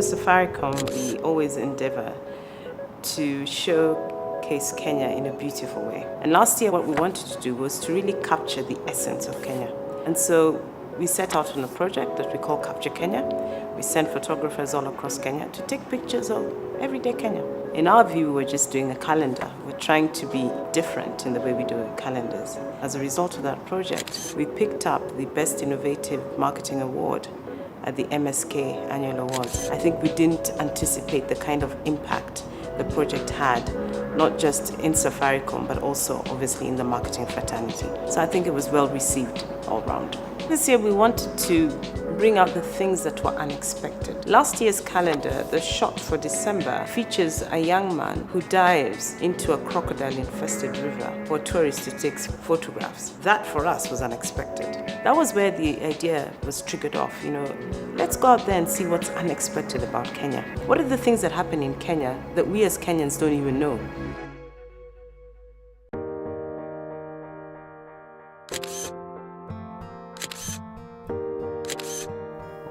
Safaricom, we always endeavor to showcase Kenya in a beautiful way. And last year, what we wanted to do was to really capture the essence of Kenya. And so we set out on a project that we call Capture Kenya. We sent photographers all across Kenya to take pictures of everyday Kenya. In our view, we're just doing a calendar. We're trying to be different in the way we do calendars. As a result of that project, we picked up the Best Innovative Marketing Award at the MSK Annual Awards. I think we didn't anticipate the kind of impact the project had, not just in Safaricom, but also obviously in the marketing fraternity. So I think it was well received all round. This year we wanted to bring out the things that were unexpected. Last year's calendar, the shot for December, features a young man who dives into a crocodile-infested river for tourists to take photographs. That for us was unexpected. That was where the idea was triggered off, let's go out there and see what's unexpected about Kenya. What are the things that happen in Kenya that we as Kenyans don't even know?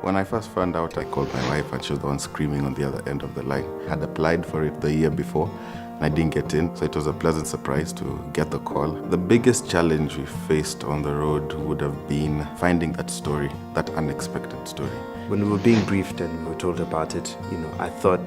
When I first found out, I called my wife and she was the one screaming on the other end of the line. I had applied for it the year before and I didn't get in, so it was a pleasant surprise to get the call. The biggest challenge we faced on the road would have been finding that story, that unexpected story. When we were being briefed and we were told about it, I thought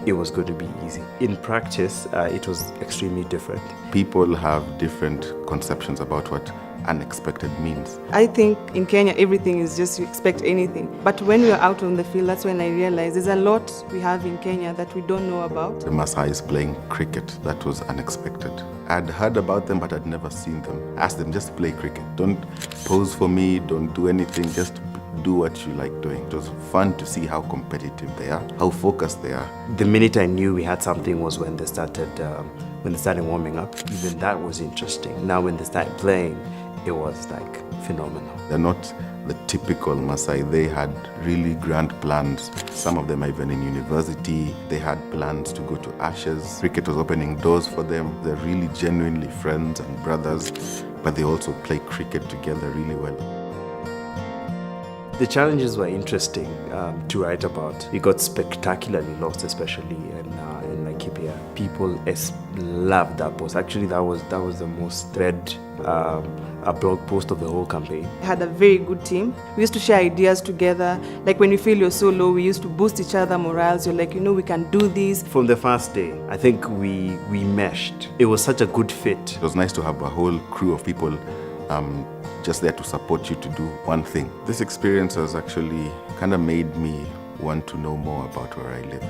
it was going to be easy. In practice, it was extremely different. People have different conceptions about what unexpected means. I think in Kenya everything is just you expect anything. But when we are out on the field, that's when I realized there's a lot we have in Kenya that we don't know about. The Maasai is playing cricket. That was unexpected. I'd heard about them, but I'd never seen them. Ask them, just play cricket. Don't pose for me, don't do anything, just do what you like doing. It was fun to see how competitive they are, how focused they are. The minute I knew we had something was when they started warming up. Even that was interesting. Now when they started playing, it was phenomenal. They're not the typical Maasai. They had really grand plans. Some of them are even in university. They had plans to go to Ashes. Cricket was opening doors for them. They're really genuinely friends and brothers, but they also play cricket together really well. The challenges were interesting to write about. We got spectacularly lost, especially in Laikipia. People loved that post. Actually, that was the most read a blog post of the whole campaign. We had a very good team. We used to share ideas together. Like when you feel you're so low, we used to boost each other morals. You're like, we can do this. From the first day, I think we meshed. It was such a good fit. It was nice to have a whole crew of people just there to support you to do one thing. This experience has actually kind of made me want to know more about where I live.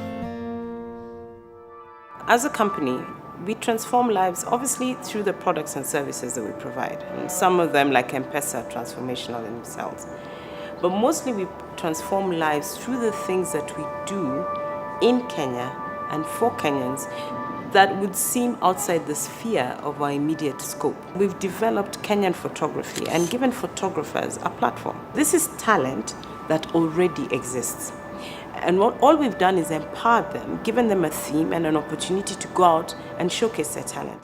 As a company, we transform lives obviously through the products and services that we provide. And some of them, like M-Pesa, are transformational in themselves. But mostly we transform lives through the things that we do in Kenya and for Kenyans that would seem outside the sphere of our immediate scope. We've developed Kenyan photography and given photographers a platform. This is talent that already exists. And all we've done is empowered them, given them a theme and an opportunity to go out and showcase their talent.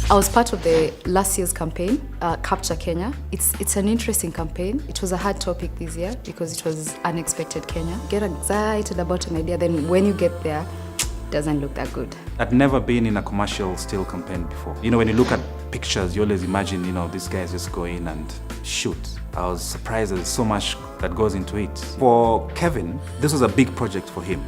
I was part of the last year's campaign, Capture Kenya. It's an interesting campaign. It was a hard topic this year because it was unexpected Kenya. Get excited about an idea, then when you get there, it doesn't look that good. I'd never been in a commercial still campaign before. When you look at pictures, you always imagine, these guys just go in and shoot. I was surprised there's so much that goes into it. For Kevin, this was a big project for him,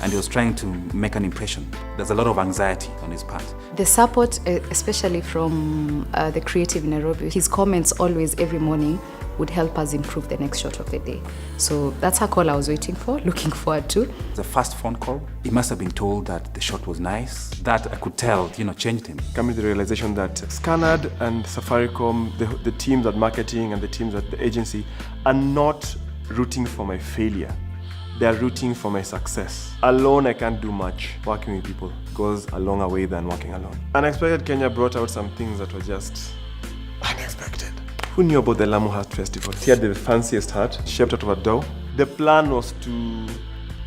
and he was trying to make an impression. There's a lot of anxiety on his part. The support, especially from the creative in Nairobi, his comments always every morning would help us improve the next shot of the day. So that's a call I was waiting for, looking forward to. The first phone call, he must have been told that the shot was nice. That I could tell, changed him. Coming to the realization that Scanad and Safaricom, the teams at marketing and the teams at the agency are not rooting for my failure. They are rooting for my success. Alone, I can't do much. Working with people goes a longer way than working alone. Unexpected Kenya brought out some things that were just unexpected. Who knew about the Lamu Heart Festival? He had the fanciest heart, shaped out of a dough. The plan was to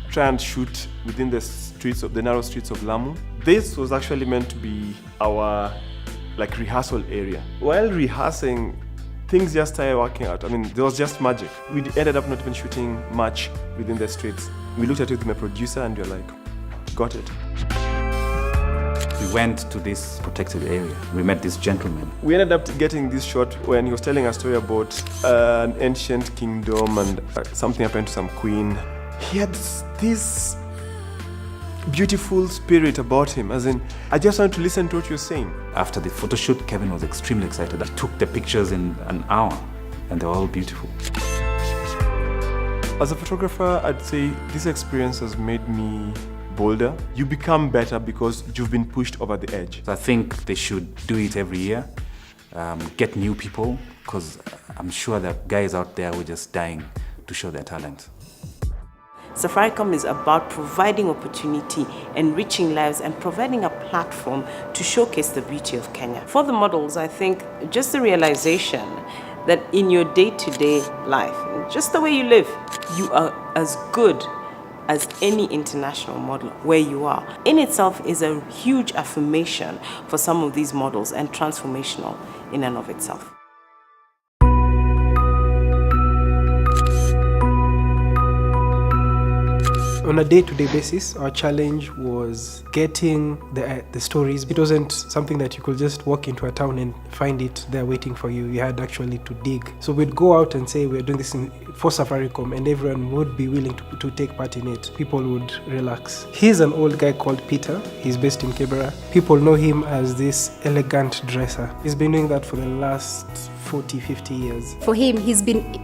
try and shoot within the narrow streets of Lamu. This was actually meant to be our rehearsal area. While rehearsing, things just started working out. I mean, there was just magic. We ended up not even shooting much within the streets. We looked at it with my producer and we were like, got it. We went to this protected area. We met this gentleman. We ended up getting this shot when he was telling a story about an ancient kingdom and something happened to some queen. He had this beautiful spirit about him, as in, I just wanted to listen to what you're saying. After the photo shoot, Kevin was extremely excited. He took the pictures in an hour, and they were all beautiful. As a photographer, I'd say this experience has made me bolder. You become better because you've been pushed over the edge. So I think they should do it every year, get new people, because I'm sure there are guys out there who are just dying to show their talent. Safaricom is about providing opportunity, enriching lives, and providing a platform to showcase the beauty of Kenya. For the models, I think just the realization that in your day-to-day life, just the way you live, you are as good as any international model where you are, in itself is a huge affirmation for some of these models and transformational in and of itself. On a day-to-day basis, our challenge was getting the stories. It wasn't something that you could just walk into a town and find it there waiting for you. You had actually to dig. So we'd go out and say we're doing this for Safaricom, and everyone would be willing to take part in it. People would relax. He's an old guy called Peter. He's based in Kibera. People know him as this elegant dresser. He's been doing that for the last 40, 50 years. For him, he's been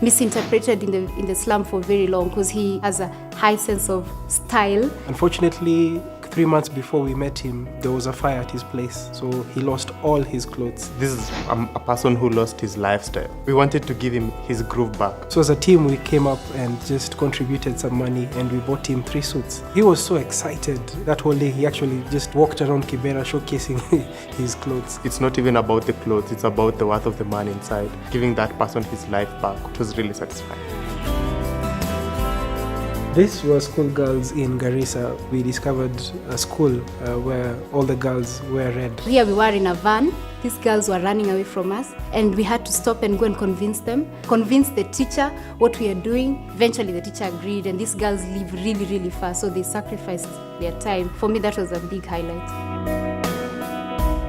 misinterpreted in the slum for very long because he has a high sense of style. Unfortunately, 3 months before we met him, there was a fire at his place, so he lost all his clothes. This is a person who lost his lifestyle. We wanted to give him his groove back. So as a team, we came up and just contributed some money and we bought him 3 suits. He was so excited. That whole day, he actually just walked around Kibera showcasing his clothes. It's not even about the clothes, it's about the worth of the man inside. Giving that person his life back, it was really satisfying. This was schoolgirls in Garissa. We discovered a school where all the girls wear red. Here we were in a van. These girls were running away from us and we had to stop and go and convince the teacher what we are doing. Eventually the teacher agreed and these girls live really, really far, so they sacrificed their time. For me, that was a big highlight.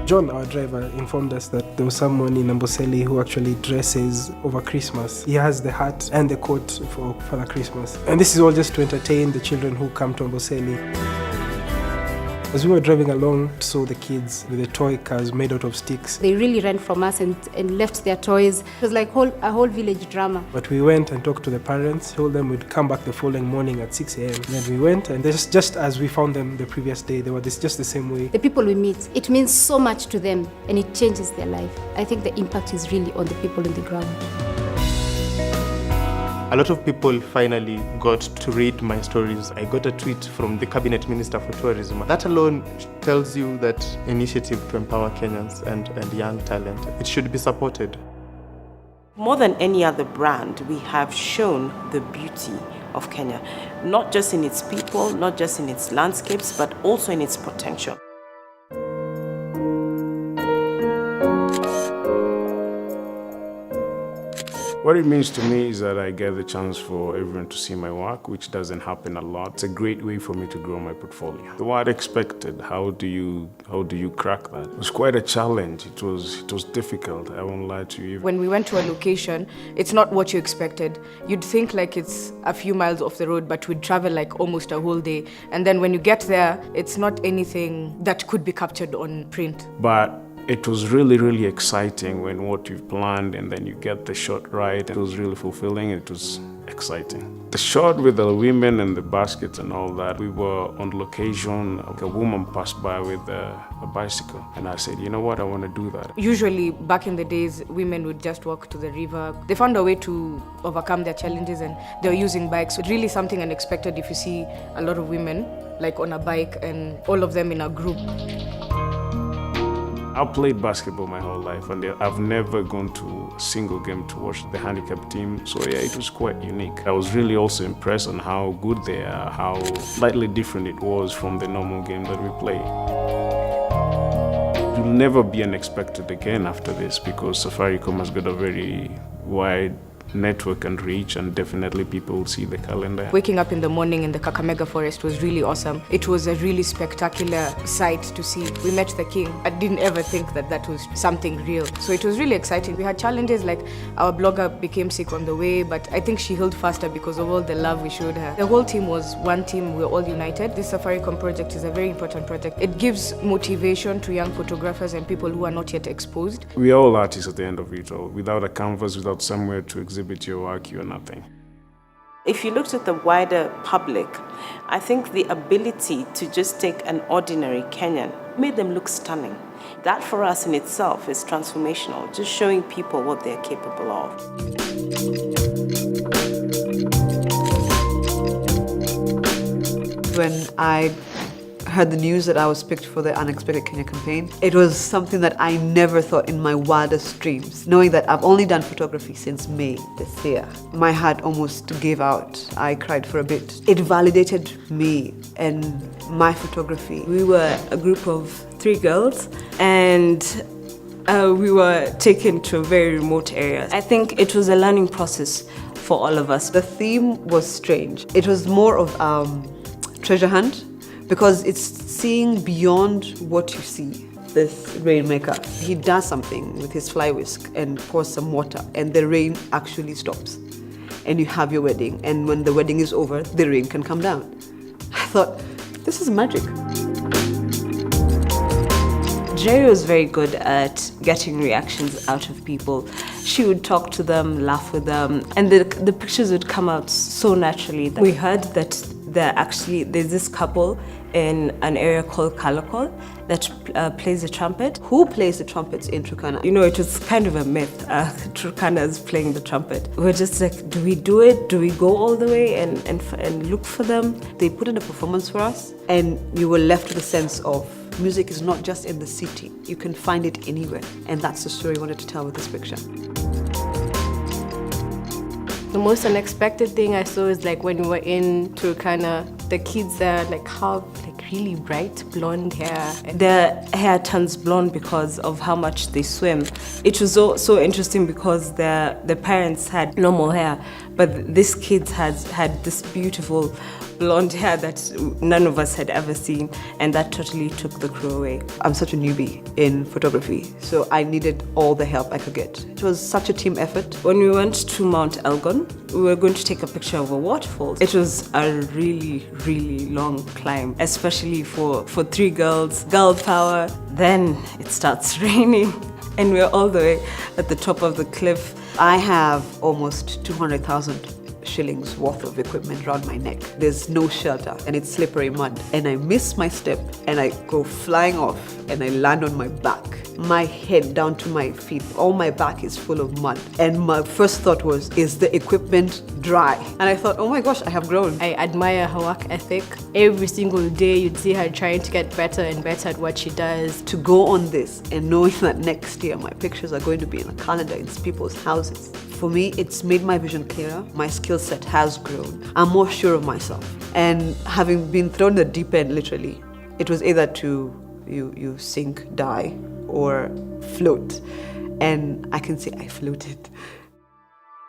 John, our driver, informed us that there was someone in Amboseli who actually dresses over Christmas. He has the hat and the coat for Father Christmas. And this is all just to entertain the children who come to Amboseli. As we were driving along, saw the kids with the toy cars made out of sticks. They really ran from us and left their toys. It was like a whole village drama. But we went and talked to the parents, told them we'd come back the following morning at 6 a.m. Then we went, and just as we found them the previous day, they were just the same way. The people we meet, it means so much to them and it changes their life. I think the impact is really on the people on the ground. A lot of people finally got to read my stories. I got a tweet from the Cabinet Minister for Tourism. That alone tells you that initiative to empower Kenyans and young talent, it should be supported. More than any other brand, we have shown the beauty of Kenya, not just in its people, not just in its landscapes, but also in its potential. What it means to me is that I get the chance for everyone to see my work, which doesn't happen a lot. It's a great way for me to grow my portfolio. The word expected, how do you crack that? It was quite a challenge. It was difficult, I won't lie to you. When we went to a location, it's not what you expected. You'd think like it's a few miles off the road, but we'd travel like almost a whole day. And then when you get there, it's not anything that could be captured on print. But it was really, really exciting when what you've planned and then you get the shot right. It was really fulfilling. It was exciting. The shot with the women and the baskets and all that, we were on location. A woman passed by with a bicycle and I said, you know what, I want to do that. Usually back in the days, women would just walk to the river. They found a way to overcome their challenges and they were using bikes. It's really something unexpected if you see a lot of women like on a bike and all of them in a group. I've played basketball my whole life and I've never gone to a single game to watch the handicap team. So yeah, it was quite unique. I was really also impressed on how good they are, how slightly different it was from the normal game that we play. You never be unexpected again after this, because Safaricom has got a very wide network and reach, and definitely people will see the calendar. Waking up in the morning in the Kakamega forest was really awesome. It was a really spectacular sight to see. We met the king. I didn't ever think that that was something real. So it was really exciting. We had challenges like our blogger became sick on the way, but I think she healed faster because of all the love we showed her. The whole team was one team. We were all united. This Safaricom project is a very important project. It gives motivation to young photographers and people who are not yet exposed. We are all artists at the end of it all. Without a canvas, without somewhere to exhibit your work, you're nothing. If you looked at the wider public, I think the ability to just take an ordinary Kenyan made them look stunning. That for us in itself is transformational, just showing people what they're capable of. When I heard the news that I was picked for the Unexpected Kenya campaign, it was something that I never thought in my wildest dreams. Knowing that I've only done photography since May this year, my heart almost gave out. I cried for a bit. It validated me and my photography. We were a group of 3 girls, and we were taken to a very remote area. I think it was a learning process for all of us. The theme was strange. It was more of treasure hunt, because it's seeing beyond what you see. This rainmaker, he does something with his fly whisk and pours some water, and the rain actually stops. And you have your wedding, and when the wedding is over, the rain can come down. I thought, this is magic. Jerry was very good at getting reactions out of people. She would talk to them, laugh with them, and the pictures would come out so naturally. We heard that there's this couple in an area called Kalokol that plays the trumpet. Who plays the trumpets in Turkana? You know, it was kind of a myth. Turkana is playing the trumpet. We're just like, do we do it? Do we go all the way and look for them? They put in a performance for us, and you were left with a sense of music is not just in the city. You can find it anywhere. And that's the story I wanted to tell with this picture. The most unexpected thing I saw is like when we were in Turkana, the kids there like have like really bright blonde hair. Their hair turns blonde because of how much they swim. It was so interesting because their parents had normal hair, but these kids had this beautiful blonde hair that none of us had ever seen, and that totally took the crew away. I'm such a newbie in photography, so I needed all the help I could get. It was such a team effort. When we went to Mount Elgon, we were going to take a picture of a waterfall. It was a really, really long climb, especially for 3 girls. Girl power. Then it starts raining, and we're all the way at the top of the cliff. I have almost 200,000 shillings worth of equipment around my neck. There's no shelter, and it's slippery mud. And I miss my step, and I go flying off, and I land on my back. My head down to my feet, all my back is full of mud. And my first thought was, is the equipment dry? And I thought, oh my gosh, I have grown. I admire her work ethic. Every single day you'd see her trying to get better and better at what she does. To go on this and knowing that next year my pictures are going to be in a calendar in people's houses, for me, it's made my vision clearer. My skill set has grown. I'm more sure of myself. And having been thrown in the deep end, literally, it was either you sink, die, or float. And I can say I floated.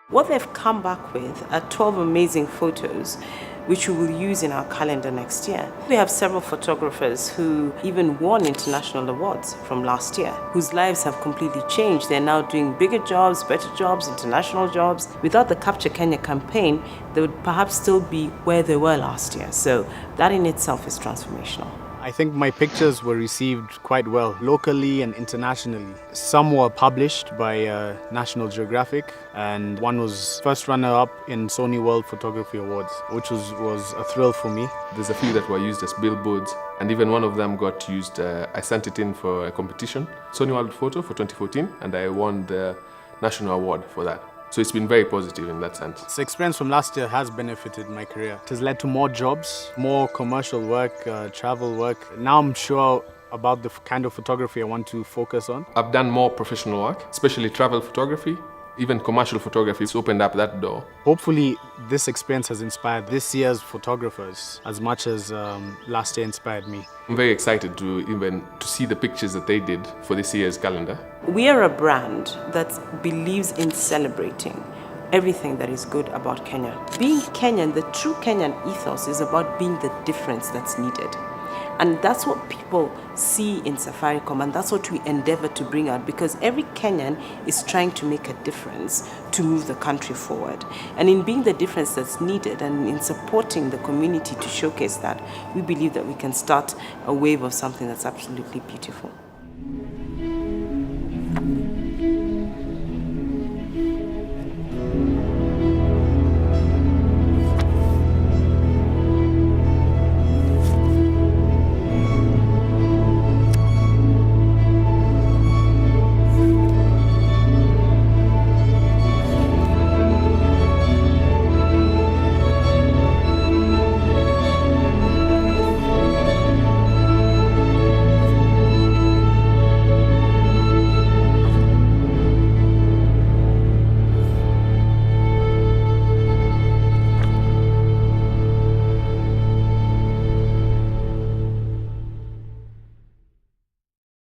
What they've come back with are 12 amazing photos which we will use in our calendar next year. We have several photographers who even won international awards from last year, whose lives have completely changed. They're now doing bigger jobs, better jobs, international jobs. Without the Capture Kenya campaign, they would perhaps still be where they were last year. So that in itself is transformational. I think my pictures were received quite well, locally and internationally. Some were published by National Geographic, and one was first runner-up in Sony World Photography Awards, which was a thrill for me. There's a few that were used as billboards, and even one of them got used. I sent it in for a competition, Sony World Photo for 2014, and I won the national award for that. So it's been very positive in that sense. This experience from last year has benefited my career. It has led to more jobs, more commercial work, travel work. Now I'm sure about the kind of photography I want to focus on. I've done more professional work, especially travel photography, Even commercial photography has opened up that door. Hopefully, this experience has inspired this year's photographers as much as last year inspired me. I'm very excited to see the pictures that they did for this year's calendar. We are a brand that believes in celebrating everything that is good about Kenya. Being Kenyan, the true Kenyan ethos is about being the difference that's needed. And that's what people see in Safaricom, and that's what we endeavor to bring out, because every Kenyan is trying to make a difference to move the country forward. And in being the difference that's needed and in supporting the community to showcase that, we believe that we can start a wave of something that's absolutely beautiful.